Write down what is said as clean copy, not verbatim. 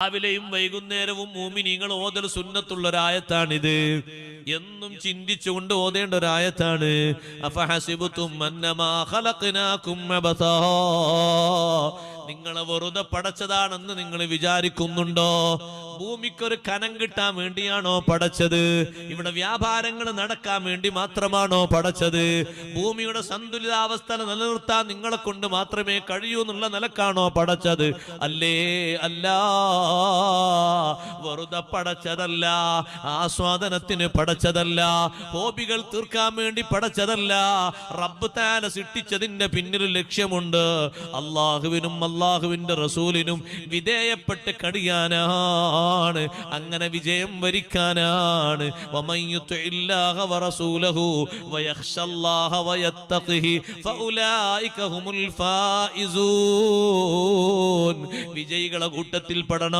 രാവിലെയും വൈകുന്നേരവും മുഅ്മിനീങ്ങൾ ഓതൽ സുന്നത്തുള്ള ഒരായത്താണിത്. എന്നും ചിന്തിച്ചുകൊണ്ട് ഓതേണ്ട ഒരായത്താണ്. അഫഹസിബതും അന്നമാ ഖലഖനാകും അബസാ, നിങ്ങളെ വെറുതെ പടച്ചതാണെന്ന് നിങ്ങൾ വിചാരിക്കുന്നുണ്ടോ? ഭൂമിക്കൊരു കനം കിട്ടാൻ വേണ്ടിയാണോ പടച്ചത്? ഇവിടെ വ്യാപാരങ്ങൾ നടക്കാൻ വേണ്ടി മാത്രമാണോ പടച്ചത്? ഭൂമിയുടെ സന്തുലിതാവസ്ഥ നിലനിർത്താൻ നിങ്ങളെ കൊണ്ട് മാത്രമേ കഴിയൂ എന്നുള്ള നിലക്കാണോ പടച്ചത്? അല്ലേ അല്ല, വെറുതെ പടച്ചതല്ല, ആസ്വാദനത്തിന് പടച്ചതല്ല, ഹോബികൾ തീർക്കാൻ വേണ്ടി പടച്ചതല്ല. റബ്ബ് തആല സൃഷ്ടിച്ചതിന്റെ പിന്നിൽ ലക്ഷ്യമുണ്ട്. അള്ളാഹുവിനും അള്ളാഹുവിന്റെ റസൂലിനും വിധേയപ്പെട്ട് കഴിയാനാണ്, അങ്ങനെ വിജയം വരിക്കാനാണ്. വമൻ യുതിഇല്ലാഹ വറസൂലഹു വയഖ്ശല്ലാഹ വയത്തഖിഹി ഫഉലൈക ഹുമുൽ ഫായിസൂൻ, വിജയികളെ കൂട്ടത്തിൽ പെടണം.